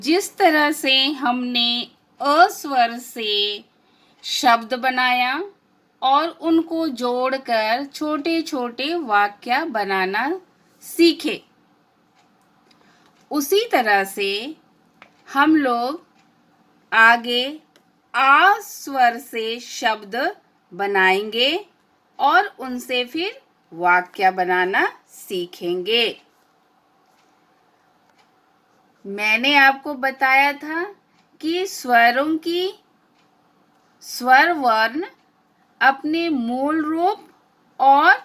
जिस तरह से हमने अ स्वर से शब्द बनाया और उनको जोड़कर छोटे छोटे वाक्य बनाना सीखे, उसी तरह से हम लोग आगे आ स्वर से शब्द बनाएंगे और उनसे फिर वाक्य बनाना सीखेंगे। मैंने आपको बताया था कि स्वरों की स्वर वर्ण अपने मूल रूप और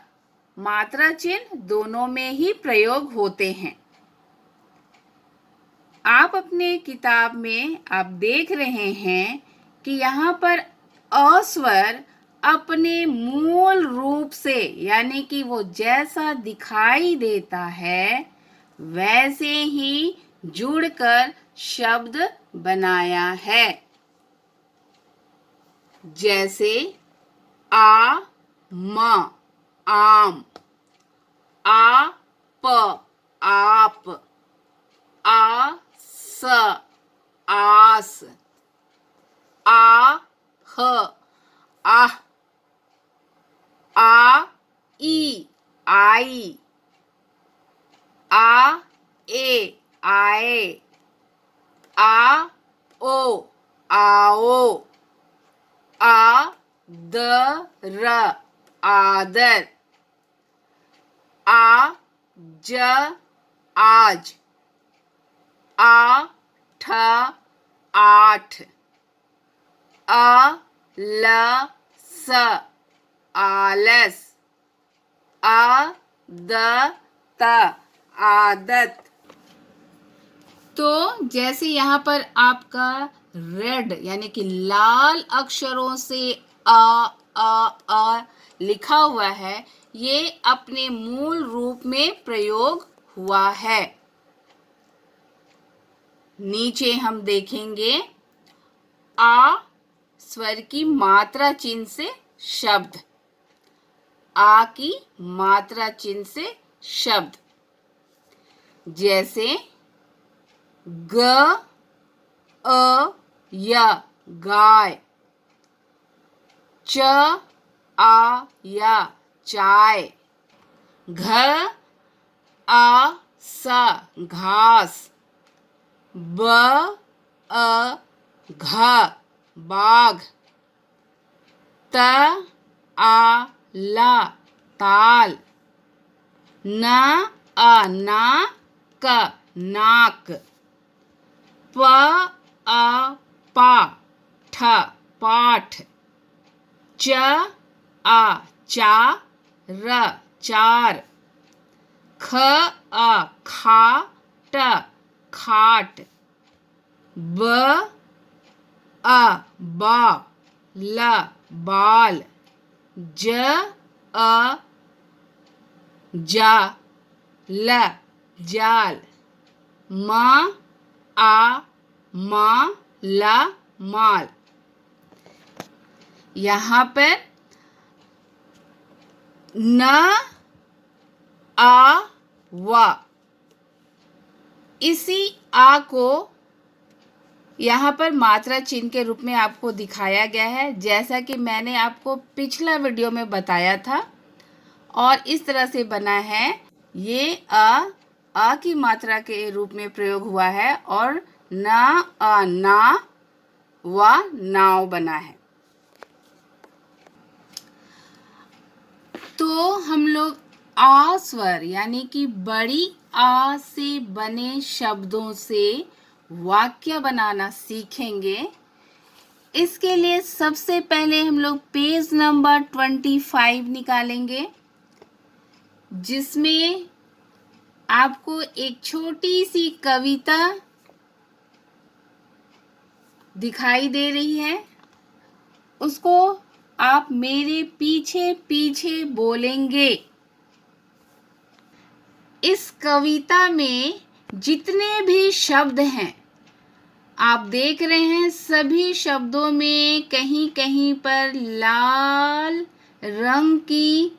मात्रा चिन्ह दोनों में ही प्रयोग होते हैं। आप अपने किताब में आप देख रहे हैं कि यहाँ पर अ स्वर अपने मूल रूप से यानी कि वो जैसा दिखाई देता है वैसे ही जुड़कर शब्द बनाया है। जैसे आ म आम, आप आप, आ स आस, आ ह आह, आ ई आई, आ ए आए, आ ओ आओ, आ द र आदर, आ ज आज, आ ठ आठ, आ ल स आलस, आ द त आदत। तो जैसे यहाँ पर आपका रेड यानी कि लाल अक्षरों से अ लिखा हुआ है, ये अपने मूल रूप में प्रयोग हुआ है। नीचे हम देखेंगे आ स्वर की मात्रा चिन्ह से शब्द, आ की मात्रा चिन्ह से शब्द। जैसे ग अ य गाय, च आ या चाय, घ आ सा घास, ब अ घ बाघ, त आ ला ताल, न आ ना क नाक, प आ पा ठ पाठ, च आ चा र चार, ख आ खा ट खाट, ब अ बा ल बाल, ज अ जा ल जाल, म आ मा ला माल। यहाँ पर न आ व, इसी आ को यहाँ पर मात्रा चिन्ह के रूप में आपको दिखाया गया है, जैसा कि मैंने आपको पिछला वीडियो में बताया था। और इस तरह से बना है, ये अ की मात्रा के रूप में प्रयोग हुआ है और न अ ना व नाव बना है। तो हम लोग आ स्वर यानी कि बड़ी आ से बने शब्दों से वाक्य बनाना सीखेंगे। इसके लिए सबसे पहले हम लोग पेज नंबर 25 निकालेंगे, जिसमें आपको एक छोटी सी कविता दिखाई दे रही है। उसको आप मेरे पीछे पीछे बोलेंगे। इस कविता में जितने भी शब्द हैं आप देख रहे हैं, सभी शब्दों में कहीं कहीं पर लाल रंग की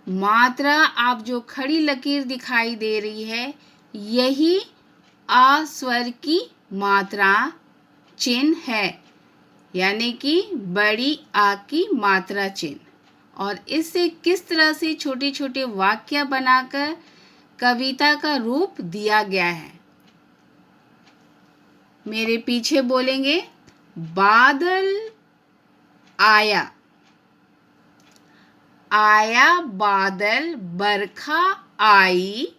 मात्रा, आप जो खड़ी लकीर दिखाई दे रही है, यही आ स्वर की मात्रा चिन्ह है, यानी कि बड़ी आ की मात्रा चिन्ह। और इससे किस तरह से छोटे छोटे वाक्य बनाकर कविता का रूप दिया गया है। मेरे पीछे बोलेंगे, बादल आया, आया बादल, बरखा आई,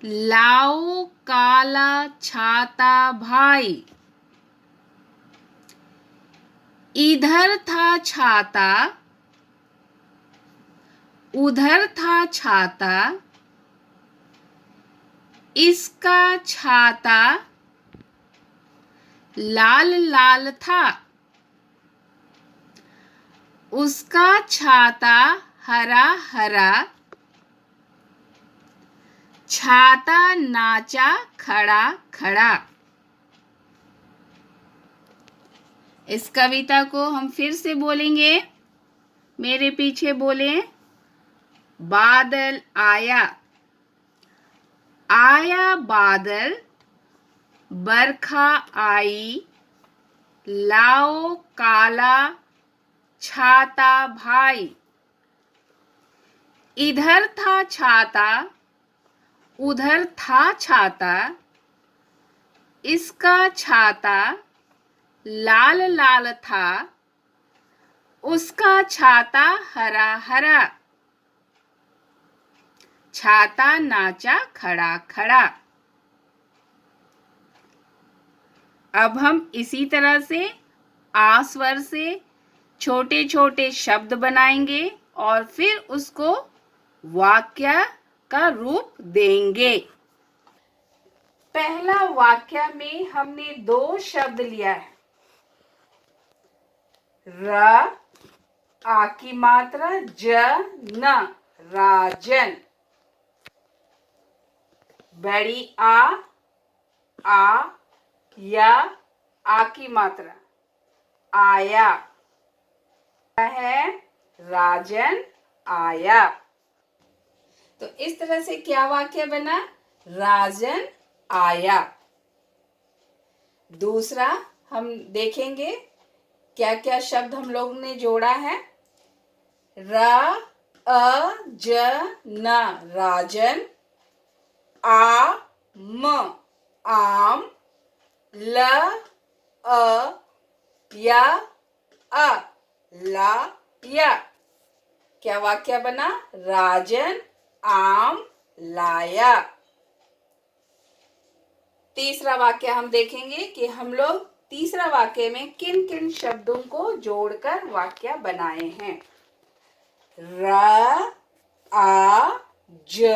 लाओ काला छाता भाई। इधर था छाता, उधर था छाता, इसका छाता लाल लाल था, उसका छाता हरा हरा, छाता नाचा खड़ा खड़ा। इस कविता को हम फिर से बोलेंगे, मेरे पीछे बोलें, बादल आया, आया बादल, बरखा आई, लाओ काला छाता भाई। इधर था छाता, उधर था छाता, इसका छाता लाल लाल था, उसका छाता हरा हरा, छाता नाचा खड़ा खड़ा। अब हम इसी तरह से आ स्वर से छोटे छोटे शब्द बनाएंगे और फिर उसको वाक्य का रूप देंगे। पहला वाक्य में हमने 2 शब्द लिया है, र आ की मात्रा, ज न, राजन। बड़ी आ या आ की मात्रा, आया है, राजन आया। तो इस तरह से क्या वाक्य बना, राजन आया। दूसरा हम देखेंगे क्या क्या शब्द हम लोग ने जोड़ा है। र अ ज न, राजन, आ म, आम, ल अ या अ, ला या। क्या वाक्य बना, राजन आम लाया। तीसरा वाक्य हम देखेंगे कि हम लोग तीसरा वाक्य में किन किन शब्दों को जोड़कर वाक्य बनाए हैं। र आ ज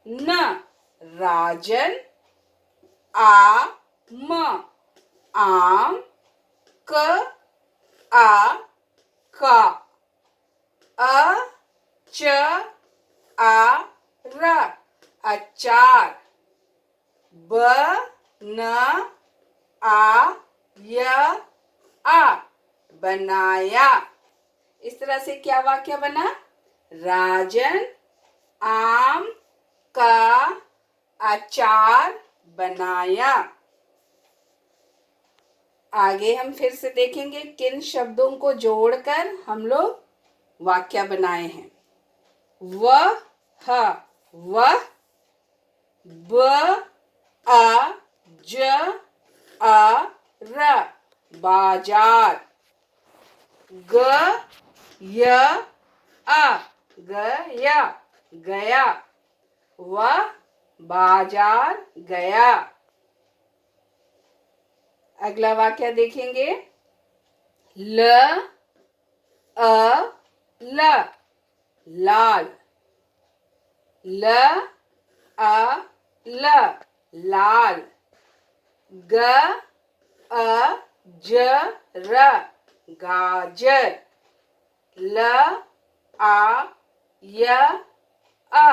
न, राजन, आ म, आम, क आ का, अ च आ र, अचार, ब न आ य आ, बनाया। इस तरह से क्या वाक्य बना, राजन आम का अचार बनाया। आगे हम फिर से देखेंगे किन शब्दों को जोड़कर हम लोग वाक्य बनाए हैं। वह, वह, ब आ ज आ र, बाजार, ग य आ, गया, गया, वह बाजार गया। अगला वाक्य देखेंगे, ल अ ल, लाल, ल अ ल, लाल, ग अ ज र, गाजर, ल आ य अ,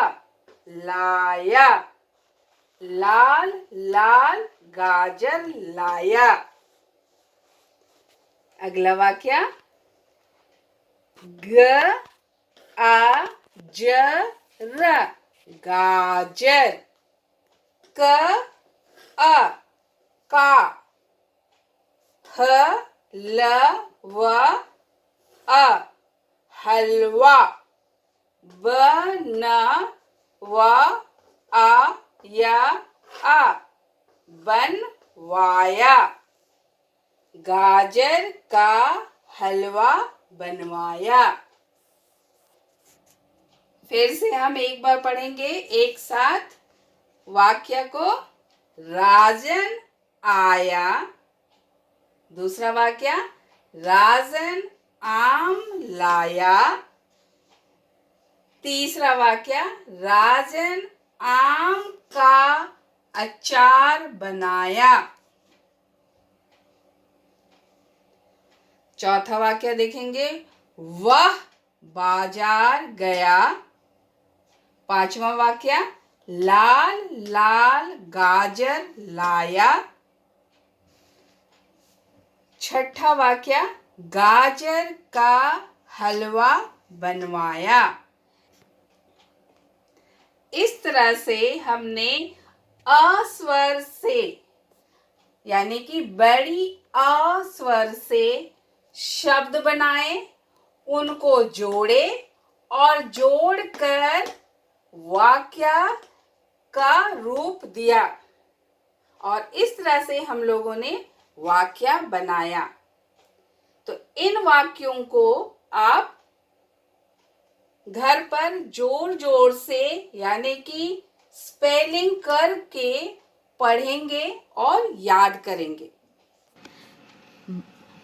लाया, लाल लाल गाजर लाया। अगला वाक्य, ग आ ज र, गाजर, क अ का ह ल व अ हलवा ब न व आ या आ बनवाया गाजर का हलवा बनवाया। फिर से हम एक बार पढ़ेंगे एक साथ वाक्य को। राजन आया। दूसरा वाक्य, राजन आम लाया। तीसरा वाक्य, राजन आम का अचार बनाया। चौथा वाक्य देखेंगे, वह बाजार गया। पांचवा वाक्य, लाल लाल गाजर लाया। छठा वाक्य, गाजर का हलवा बनवाया। इस तरह से हमने अ स्वर से यानी कि बड़ी अ स्वर से शब्द बनाए, उनको जोड़े और जोड़कर वाक्य का रूप दिया और इस तरह से हम लोगों ने वाक्य बनाया। तो इन वाक्यों को आप घर पर जोर जोर से यानी कि स्पेलिंग करके पढ़ेंगे और याद करेंगे।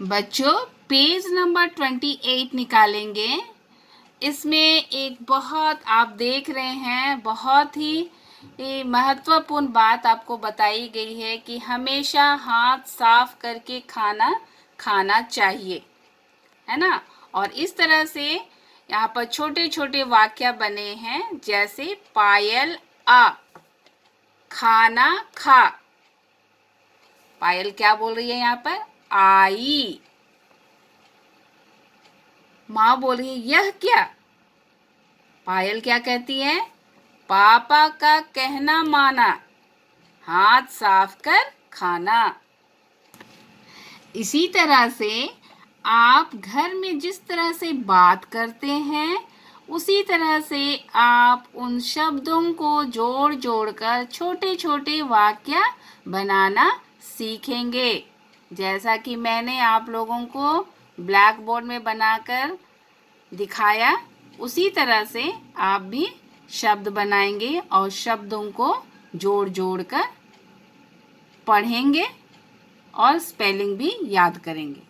बच्चों, पेज नंबर 28 निकालेंगे। इसमें एक बहुत आप देख रहे हैं बहुत ही महत्वपूर्ण बात आपको बताई गई है कि हमेशा हाथ साफ करके खाना खाना चाहिए, है ना। और इस तरह से यहाँ पर छोटे छोटे वाक्य बने हैं, जैसे पायल आ खाना खा। पायल क्या बोल रही है यहाँ पर? आई। माँ बोल रही है यह क्या? पायल क्या कहती है? पापा का कहना माना, हाथ साफ कर खाना। इसी तरह से आप घर में जिस तरह से बात करते हैं उसी तरह से आप उन शब्दों को जोड़ जोड़कर छोटे छोटे वाक्य बनाना सीखेंगे। जैसा कि मैंने आप लोगों को ब्लैक बोर्ड में बनाकर दिखाया, उसी तरह से आप भी शब्द बनाएंगे और शब्दों को जोड़ जोड़ कर पढ़ेंगे और स्पेलिंग भी याद करेंगे।